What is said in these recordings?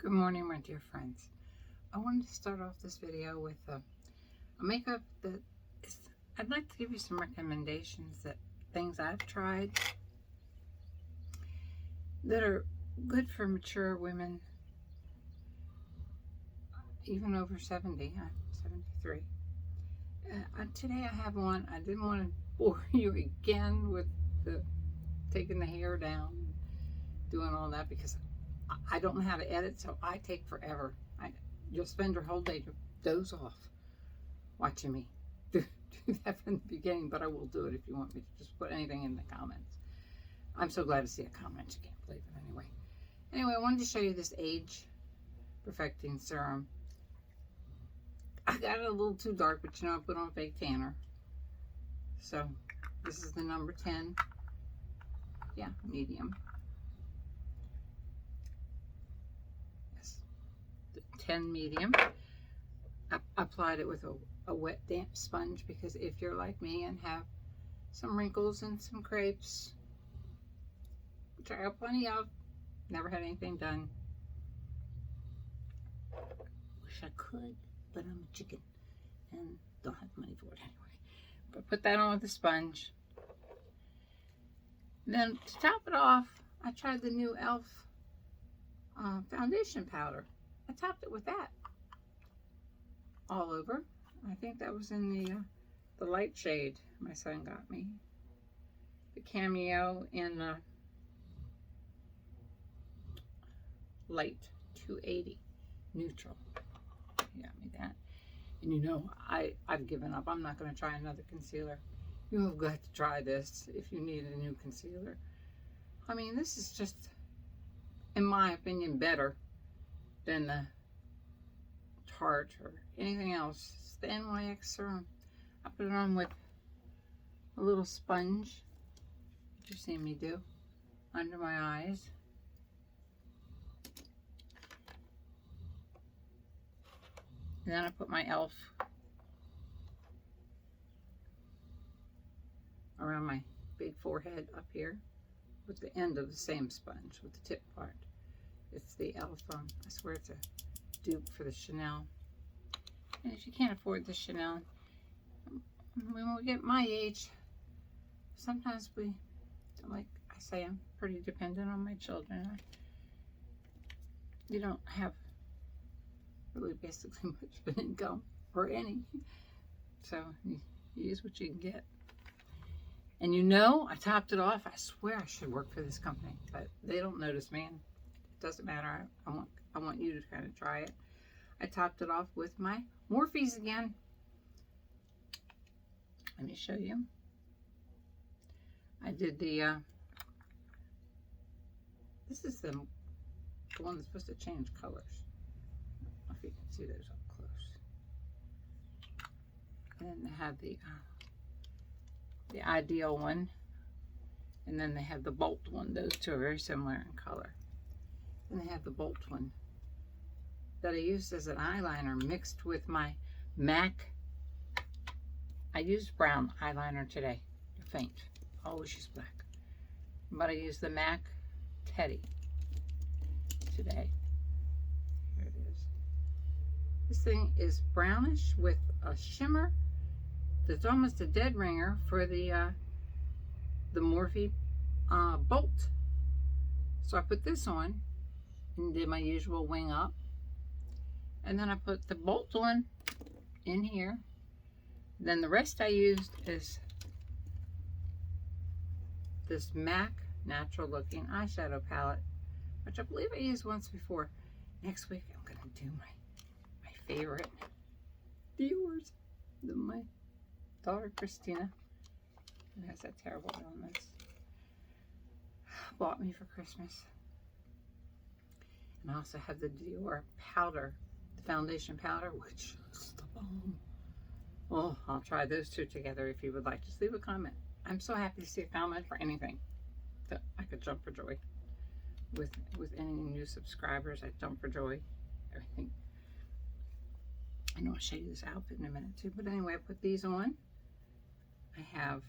Good morning, my dear friends. I wanted to start off this video with a makeup that is, I'd like to give you some recommendations that things I've tried that are good for mature women, even over 70. I'm 73. Today I have one. I didn't want to bore you again with the taking the hair down, doing all that, because I don't know how to edit, so I take forever. You'll spend your whole day to doze off watching me do that from the beginning, but I will do it if you want me to just put anything in the comments. I'm so glad to see a comment. You can't believe it anyway. Anyway, I wanted to show you this age perfecting serum. I got it a little too dark, but you know, I put on fake tanner. So this is the number 10. Yeah, medium. 10 medium. I applied it with a wet damp sponge because if you're like me and have some wrinkles and some crepes, which I have plenty of, never had anything done. Wish I could, but I'm a chicken and don't have money for it anyway. But put that on with a sponge. Then to top it off, I tried the new e.l.f. Foundation powder. I topped it with that all over. I think that was in the light shade my son got me. The Cameo in light 280 neutral. He got me that. And you know, I've given up. I'm not going to try another concealer. You have got to try this if you need a new concealer. I mean, this is just, in my opinion, better than the Tarte or anything else. It's the NYX serum. I put it on with a little sponge, which you've seen me do, under my eyes. And then I put my e.l.f. around my big forehead up here with the end of the same sponge, with the tip part. It's the e.l.f. I swear it's a dupe for the Chanel. And if you can't afford the Chanel, when we get my age, sometimes we, like I say, I'm pretty dependent on my children. You don't have really basically much of an income or any. So you use what you can get. And you know, I topped it off. I swear I should work for this company, but they don't notice me. And it doesn't matter. I want you to kind of try it. I topped it off with my Morphe's again. Let me show you. I did the, this is the one that's supposed to change colors. I don't know if you can see those up close. And then they have the Ideal one. And then they have the Bolt one. Those two are very similar in color. And they have the Bolt one that I used as an eyeliner mixed with my MAC. I used brown eyeliner today to faint. I always use black. But I used the MAC Teddy today. Here it is. This thing is brownish with a shimmer that's almost a dead ringer for the Morphe Bolt. So I put this on and did my usual wing up. And then I put the Bolt one in here. Then the rest I used is this MAC natural looking eyeshadow palette, which I believe I used once before. Next week I'm going to do my favorite Dior's. My daughter Christina, who has that terrible illness, bought me for Christmas. And I also have the Dior powder, the foundation powder, which is the bomb. Oh, I'll try those two together if you would like. Just leave a comment. I'm so happy to see a comment for anything that I could jump for joy. With any new subscribers, I jump for joy. Everything. I know I'll show you this outfit in a minute too. But anyway, I put these on. I have,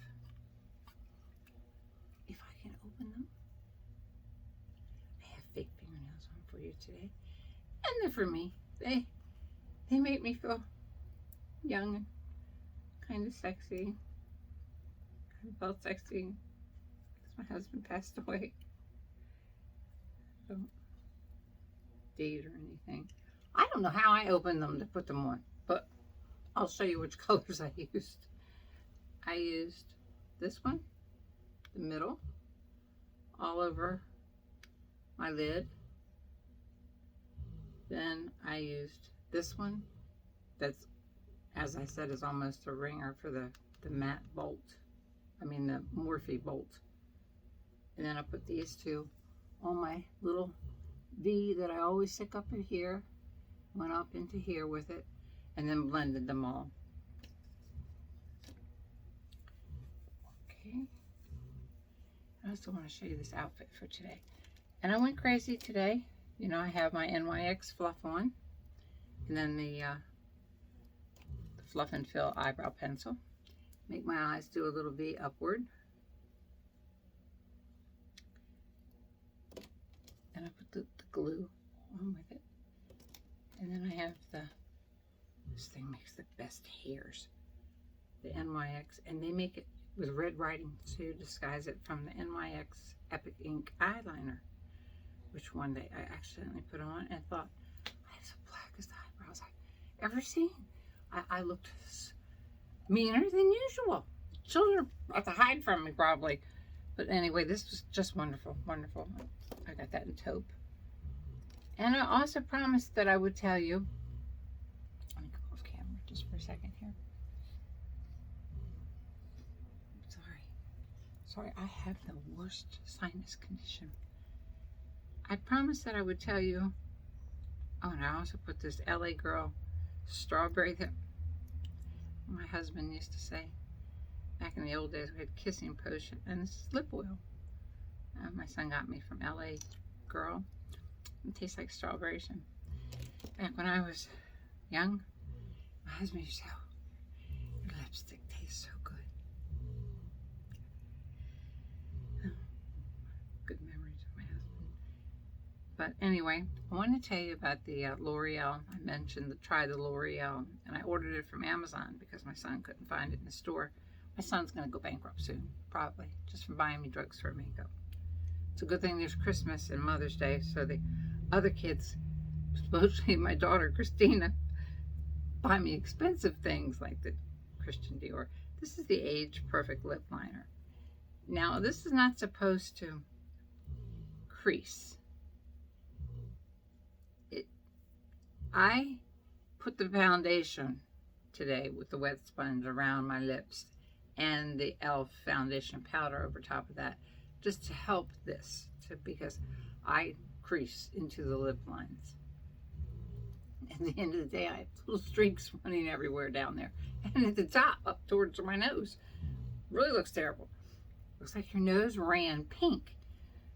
if I can open them, I have fake fingernails on for you today. And they're for me. They make me feel young and kind of sexy. I felt sexy because my husband passed away. Don't date or anything. I don't know how I opened them to put them on, but I'll show you which colors I used. I used this one, the middle, all over my lid. Then I used this one that's, as I said, is almost a ringer for the matte bolt. I mean the Morphe bolt. And then I put these two on my little V that I always stick up in here. Went up into here with it and then blended them all. Okay. I also want to show you this outfit for today. And I went crazy today. You know, I have my NYX fluff on. And then the Fluff and Fill eyebrow pencil. Make my eyes do a little V upward. And I put the glue on with it. And then I have this thing makes the best hairs. The NYX. And they make it with red writing to disguise it from the NYX Epic Ink eyeliner. Which one day I accidentally put on and thought, I have the blackest eyebrows I've ever seen. I looked meaner than usual. Children have to hide from me probably. But anyway, this was just wonderful, wonderful. I got that in taupe. And I also promised that I would tell you. Let me go off camera just for a second here. Sorry, I have the worst sinus condition. I promised that I would tell you. Oh, and I also put this LA Girl strawberry that my husband used to say back in the old days. We had kissing potion, and this is lip oil. My son got me from LA Girl. It tastes like strawberries. And back when I was young, my husband used to say, "Oh, your lipstick tastes so good." Good memories of my husband. But anyway, I want to tell you about the L'Oreal. I mentioned try the L'Oreal, and I ordered it from Amazon because my son couldn't find it in the store. My son's going to go bankrupt soon, probably, just from buying me drugs for makeup. It's a good thing there's Christmas and Mother's Day, so the other kids, especially my daughter Christina, buy me expensive things like the Christian Dior. This is the Age Perfect Lip Liner. Now, this is not supposed to crease. I put the foundation today with the wet sponge around my lips and the e.l.f. foundation powder over top of that, just to help this, because I crease into the lip lines. At the end of the day, I have little streaks running everywhere down there, and at the top, up towards my nose. Really looks terrible. Looks like your nose ran pink.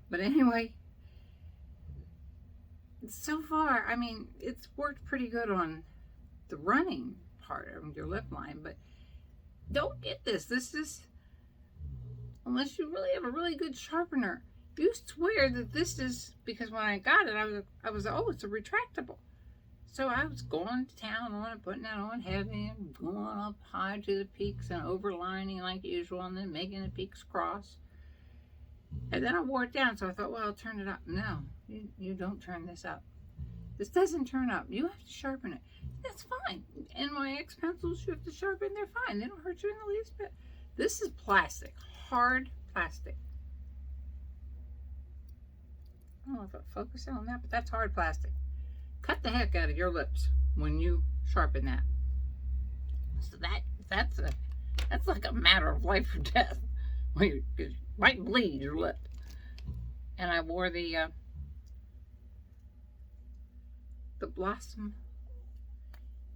But anyway, so far, I mean, it's worked pretty good on the running part of your lip line, but don't get this. This is, unless you really have a really good sharpener. You swear that this is, because when I got it, I was oh, it's a retractable. So I was going to town on it, putting it on heavy, and going up high to the peaks and overlining like usual, and then making the peaks cross. And then I wore it down, so I thought, well, I'll turn it up. No, you don't turn this up. This doesn't turn up. You have to sharpen it. That's fine. NYX pencils, you have to sharpen. They're fine. They don't hurt you in the least bit. This is plastic. Hard plastic. I don't know if I'll focus on that, but that's hard plastic. Cut the heck out of your lips when you sharpen that. So that's like a matter of life or death. When you might bleed your lip. And I wore the Blossom.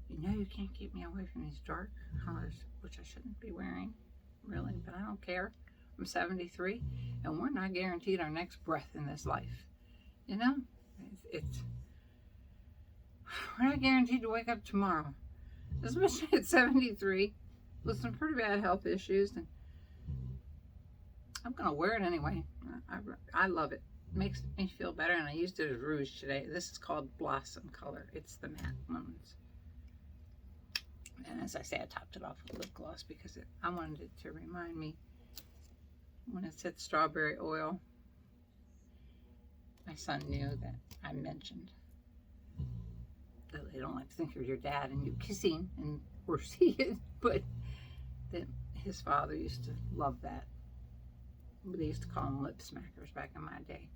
You know you can't keep me away from these dark colors, which I shouldn't be wearing, really, but I don't care. I'm 73, and we're not guaranteed our next breath in this life. You know, we're not guaranteed to wake up tomorrow, especially at 73 with some pretty bad health issues. And I'm gonna wear it anyway. I love it. makes me feel better, and I used it as rouge today. This is called Blossom Color. It's the matte ones. And as I say, I topped it off with lip gloss because I wanted it to remind me when it said strawberry oil. My son knew that I mentioned that they don't like to think of your dad and you kissing and or see it, but that his father used to love that. They used to call them lip smackers back in my day.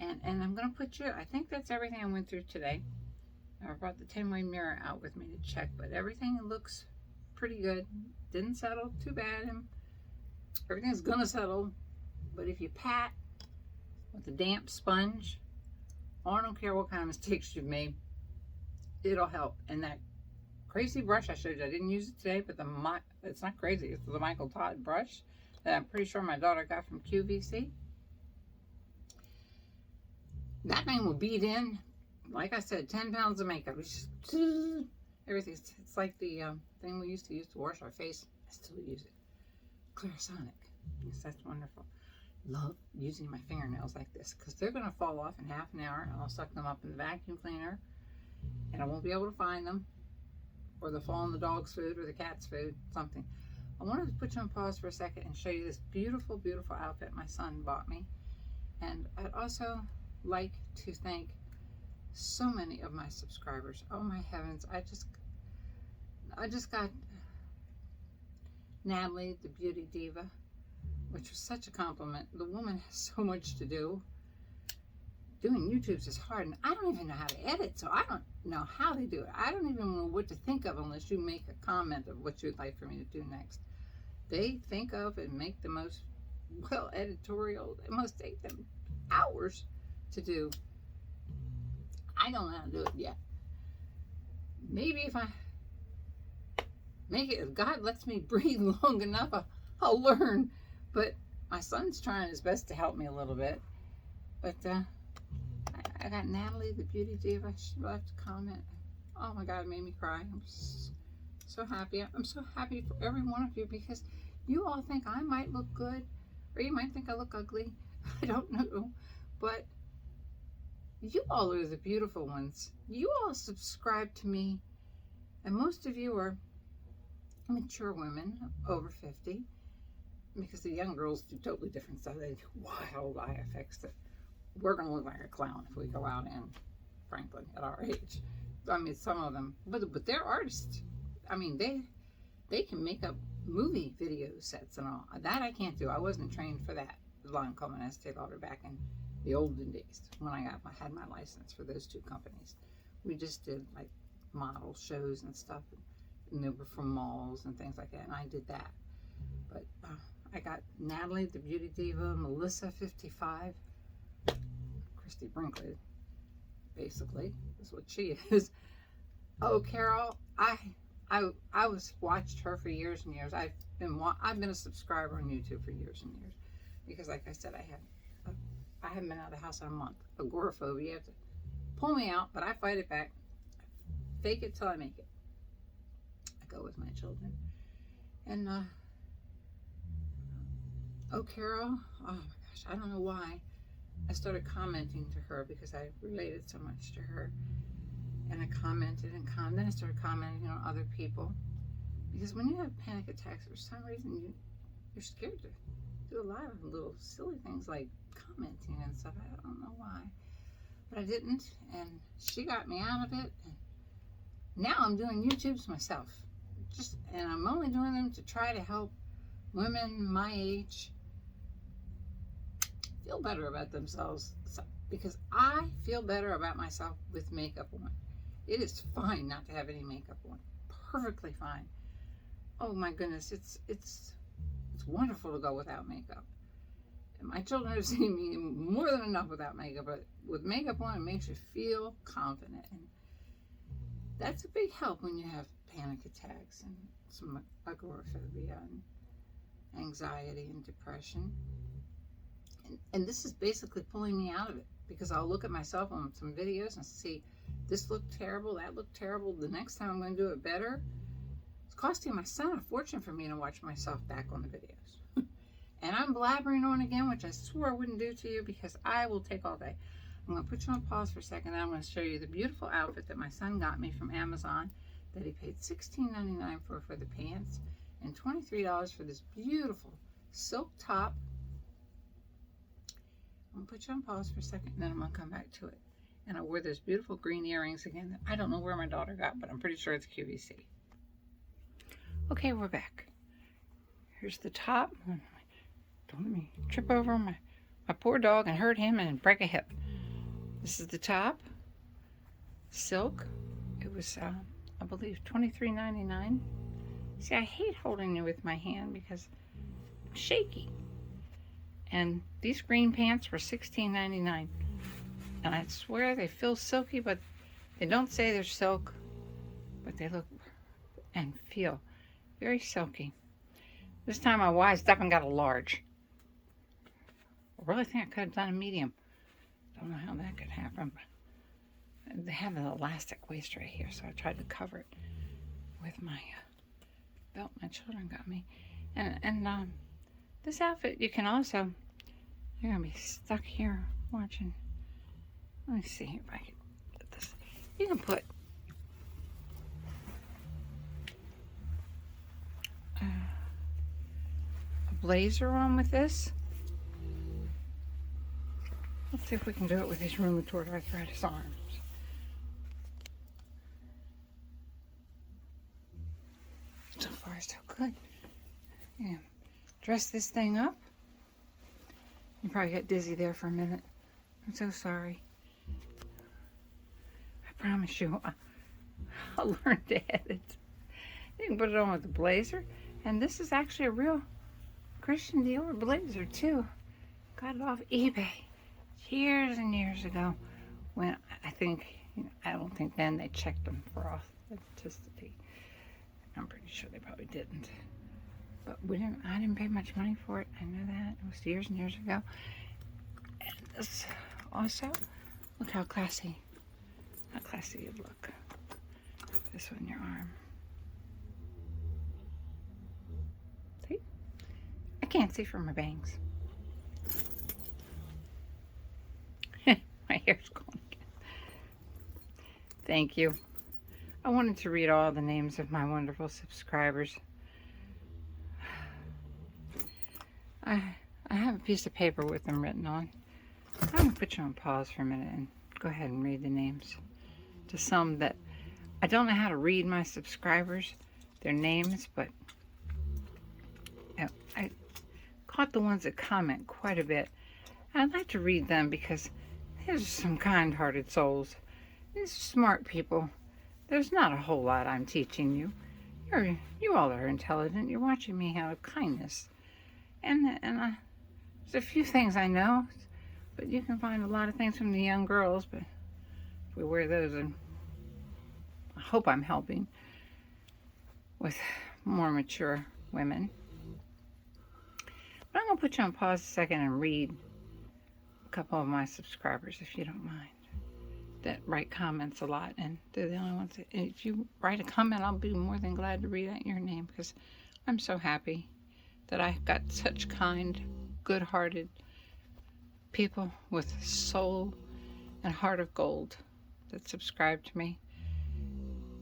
And I'm going to put you, I think that's everything I went through today. I brought the 10-way mirror out with me to check, but everything looks pretty good. Didn't settle too bad, and everything's going to settle. But if you pat with a damp sponge, I don't care what kind of mistakes you've made, it'll help. And that crazy brush I showed you, I didn't use it today, but it's not crazy. It's the Michael Todd brush that I'm pretty sure my daughter got from QVC. That thing will beat in, like I said, 10 pounds of makeup. It's just, everything. It's like the thing we used to use to wash our face. I still use it. Clarisonic. Yes, that's wonderful. Love using my fingernails like this because they're going to fall off in half an hour, and I'll suck them up in the vacuum cleaner, and I won't be able to find them, or they'll fall in the dog's food or the cat's food, something. I wanted to put you on pause for a second and show you this beautiful, beautiful outfit my son bought me. And I'd also like to thank so many of my subscribers. Oh my heavens, I just got Natalie, the beauty diva, which was such a compliment. The woman has so much to do. Doing YouTubes is hard, and I don't even know how to edit, so I don't know how they do it. I don't even know what to think of unless you make a comment of what you'd like for me to do next. They think of and make the most, well, editorial. It must take them hours to do. I don't know how to do it yet. Maybe if I make it, if God lets me breathe long enough, I'll learn. But my son's trying his best to help me a little bit. But I got Natalie, the beauty diva. She left a comment. Oh my God, it made me cry. I'm so happy. I'm so happy for every one of you because you all think I might look good, or you might think I look ugly. I don't know. But you all are the beautiful ones. You all subscribe to me, and most of you are mature women over 50, because the young girls do totally different stuff. They do wild eye effects that we're going to look like a clown if we go out in, frankly, at our age. I mean, some of them, but they're artists. I mean, they can make up movie video sets and all. That I can't do. I wasn't trained for that. Lancome and Estee Lauder back in the olden days when I had my license for those two companies. We just did like model shows and stuff, and they were from malls and things like that, and I did that. But I got Natalie, the beauty diva, Melissa, 55, Christy Brinkley, basically is what she is. Oh, Carol, I watched her for years and years. I've been a subscriber on YouTube for years and years because, like I said, I haven't been out of the house in a month. Agoraphobia. You have to pull me out, but I fight it back. I fake it till I make it. I go with my children. And oh, Carol, oh my gosh, I don't know why I started commenting to her because I related so much to her. And I commented and then I started commenting on other people. Because when you have panic attacks, for some reason you're scared to do a lot of little silly things like commenting and stuff. I don't know why. But I didn't, and she got me out of it. And now I'm doing YouTubes myself. And I'm only doing them to try to help women my age feel better about themselves, because I feel better about myself with makeup on. It is fine not to have any makeup on. Perfectly fine. Oh my goodness, it's wonderful to go without makeup. And my children have seen me more than enough without makeup, but with makeup on, it makes you feel confident. And that's a big help when you have panic attacks and some agoraphobia and anxiety and depression. And this is basically pulling me out of it, because I'll look at myself on some videos and see this looked terrible, that looked terrible. The next time I'm going to do it better. It's costing my son a fortune for me to watch myself back on the videos. And I'm blabbering on again, which I swore I wouldn't do to you because I will take all day. I'm going to put you on pause for a second, and I'm going to show you the beautiful outfit that my son got me from Amazon that he paid $16.99 for the pants and $23 for this beautiful silk top. I'm going to put you on pause for a second, and then I'm going to come back to it. And I wore those beautiful green earrings again that I don't know where my daughter got, but I'm pretty sure it's QVC. Okay, we're back. Here's the top. Don't let me trip over my poor dog and hurt him and break a hip. This is the top. Silk. It was, I believe, $23.99. See, I hate holding it with my hand because I'm shaky. And these green pants were $16.99. And I swear they feel silky, but they don't say they're silk. But they look and feel very silky. This time I wised up and got a large. I really think I could have done a medium. Don't know how that could happen. But they have an elastic waist right here, so I tried to cover it with my belt my children got me. And this outfit, you can also, you're going to be stuck here watching. Let me see if I can put this. You can put a blazer on with this. Let's see if we can do it with these rheumatoid arthritis arms. So far, so good. Yeah. Dress this thing up. You probably got dizzy there for a minute. I'm so sorry. I promise you, I'll learn to edit. You can put it on with the blazer. And this is actually a real Christian Dior blazer, too. Got it off eBay years and years ago. When I don't think then they checked them for authenticity. I'm pretty sure they probably didn't. But I didn't pay much money for it. I know that. It was years and years ago. And this also, look how classy you look. This one, your arm. See? I can't see from my bangs. My hair's gone again. Thank you. I wanted to read all the names of my wonderful subscribers. I have a piece of paper with them written on. I'm going to put you on pause for a minute and go ahead and read the names. To some that I don't know how to read my subscribers, their names, but I caught the ones that comment quite a bit. I'd like to read them because these are some kind-hearted souls. These are smart people. There's not a whole lot I'm teaching you. You all are intelligent. You're watching me out of kindness. And there's a few things I know, but you can find a lot of things from the young girls, but if we wear those, and I hope I'm helping with more mature women. But I'm going to put you on pause a second and read a couple of my subscribers, if you don't mind, that write comments a lot, and they're the only ones that, if you write a comment, I'll be more than glad to read out your name, because I'm so happy that I got such kind, good-hearted people with soul and heart of gold that subscribe to me.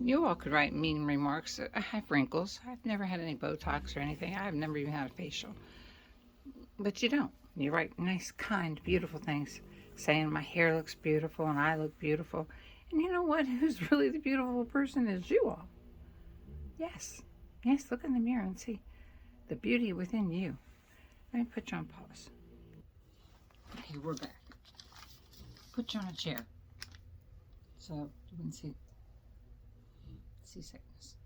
You all could write mean remarks. I have wrinkles. I've never had any Botox or anything. I've never even had a facial. But you don't. You write nice, kind, beautiful things, saying my hair looks beautiful and I look beautiful. And you know what? Who's really the beautiful person is you all. Yes. Yes, look in the mirror and see the beauty within you. Let me put you on pause. Okay, we're back. Put you on a chair so you can see seasickness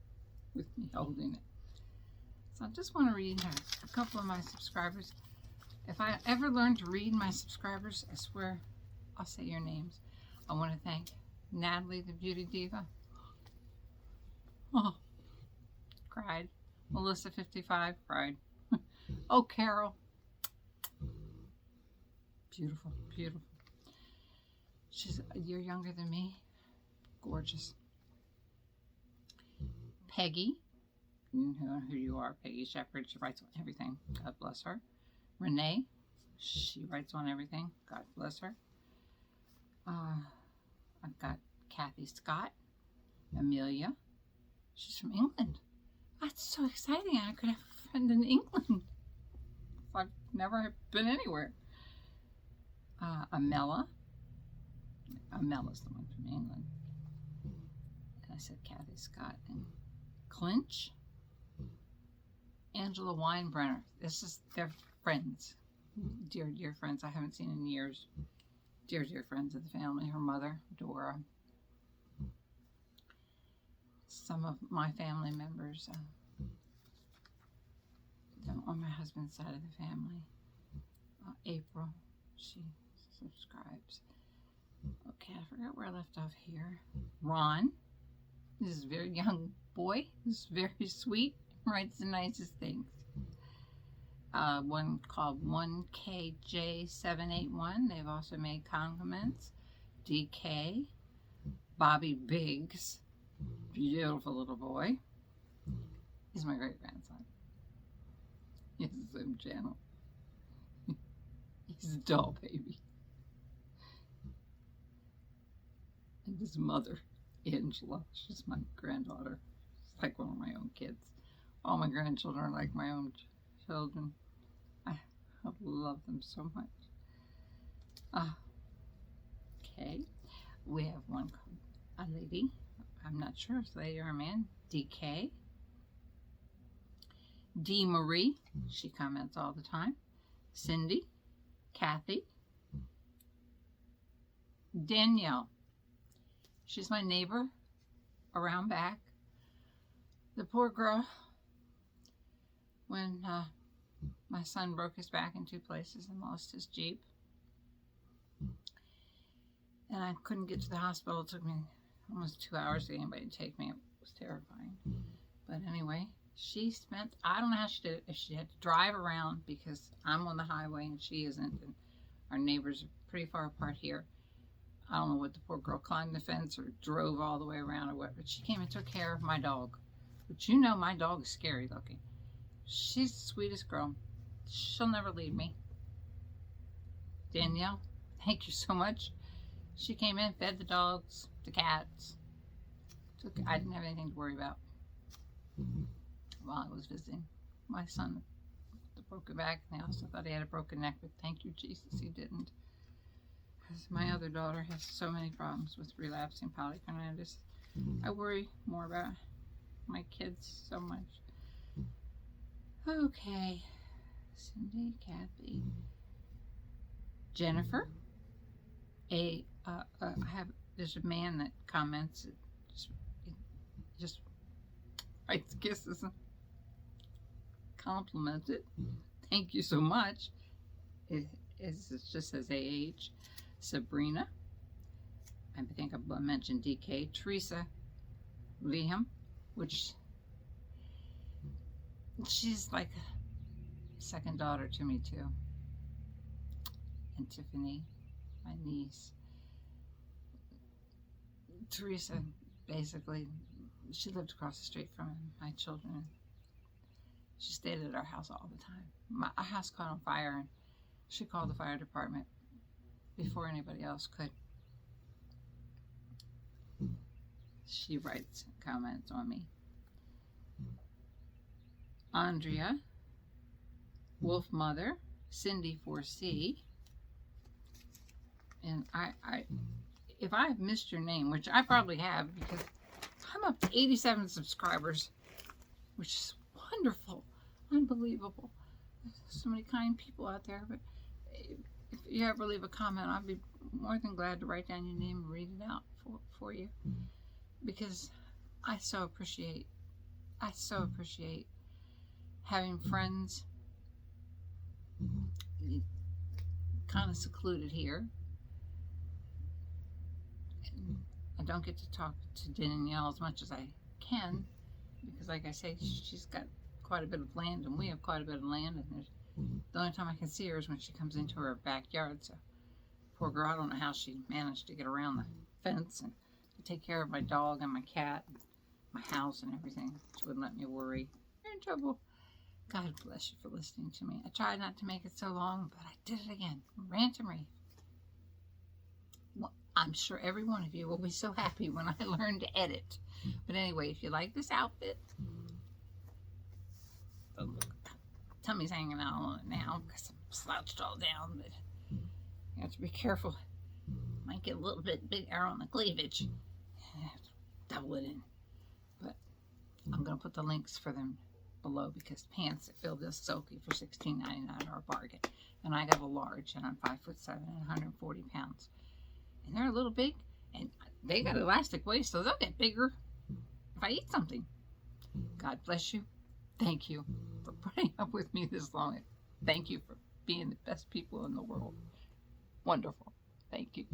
with me holding it. So I just want to read a couple of my subscribers. If I ever learn to read my subscribers, I swear I'll say your names. I want to thank Natalie, the Beauty Diva. Oh, cried. Melissa, 55, cried. Oh, Carol. Beautiful, beautiful. She's a year younger than me. Gorgeous. Peggy. You know who you are, Peggy Shepherd. She writes everything. God bless her. Renee, she writes on everything. God bless her. I've got Kathy Scott, Amelia. She's from England. That's so exciting. I could have a friend in England. I've never been anywhere. Amela. Amela's the one from England. And I said Kathy Scott. And Clinch. Angela Weinbrenner. They're friends. Dear, dear friends I haven't seen in years. Dear, dear friends of the family. Her mother, Dora. Some of my family members on my husband's side of the family. April, she subscribes. Okay, I forgot where I left off here. Ron, this is a very young boy. He's very sweet. Writes the nicest things. One called 1KJ781. They've also made comments. DK, Bobby Biggs, beautiful little boy. He's my great grandson. He's so gentle. He's a doll baby. And his mother, Angela, she's my granddaughter. She's like one of my own kids. All my grandchildren are like my own children. I love them so much. Okay, we have a lady. I'm not sure if it's a lady or a man. DK. D. Marie. She comments all the time. Cindy. Kathy. Danielle. She's my neighbor around back. The poor girl, when my son broke his back in 2 places and lost his Jeep, and I couldn't get to the hospital. It took me almost 2 hours to get anybody to take me. It was terrifying. But anyway, she spent, I don't know how she did it, if she had to drive around, because I'm on the highway and she isn't, and our neighbors are pretty far apart here. I don't know what the poor girl climbed the fence or drove all the way around or what, but she came and took care of my dog. But you know my dog is scary looking. She's the sweetest girl. She'll never leave me. Danielle, thank you so much. She came in, fed the dogs, the cats. I didn't have anything to worry about while I was visiting my son with the broken back. And they also thought he had a broken neck, but thank you, Jesus, he didn't. Because my other daughter has so many problems with relapsing polycarditis. I worry more about my kids so much. Okay, Cindy, Kathy, Jennifer. There's a man that comments. It just writes kisses and compliments it. Thank you so much. It just says AH. Sabrina. I think I mentioned DK. Teresa Liam, which she's like a second daughter to me too. And Tiffany, my niece. Teresa, basically, she lived across the street from my children. She stayed at our house all the time. Our house caught on fire, and she called the fire department before anybody else could. She writes comments on me. Andrea, Wolf Mother, Cindy 4C, and if I've missed your name, which I probably have, because I'm up to 87 subscribers, which is wonderful, unbelievable. There's so many kind people out there, but if you ever leave a comment, I'd be more than glad to write down your name and read it out for you, because I so appreciate having friends kind of secluded here. And I don't get to talk to Danielle as much as I can, because like I say, she's got quite a bit of land and we have quite a bit of land, and the only time I can see her is when she comes into her backyard. So poor girl, I don't know how she managed to get around the fence and to take care of my dog and my cat and my house and everything. She wouldn't let me worry. You're in trouble. God bless you for listening to me. I tried not to make it so long, but I did it again. Rant and rave. Well, I'm sure every one of you will be so happy when I learn to edit. But anyway, if you like this outfit, tummy's hanging out on it now because I'm slouched all down, but you have to be careful. Might get a little bit bigger on the cleavage. Double it in. But I'm going to put the links for them below because pants that feel this silky for $16.99 are a bargain. And I got a large, and I'm 5'7" and 140 pounds. And they're a little big, and they got elastic waist, so they'll get bigger if I eat something. God bless you. Thank you for putting up with me this long. Thank you for being the best people in the world. Wonderful. Thank you.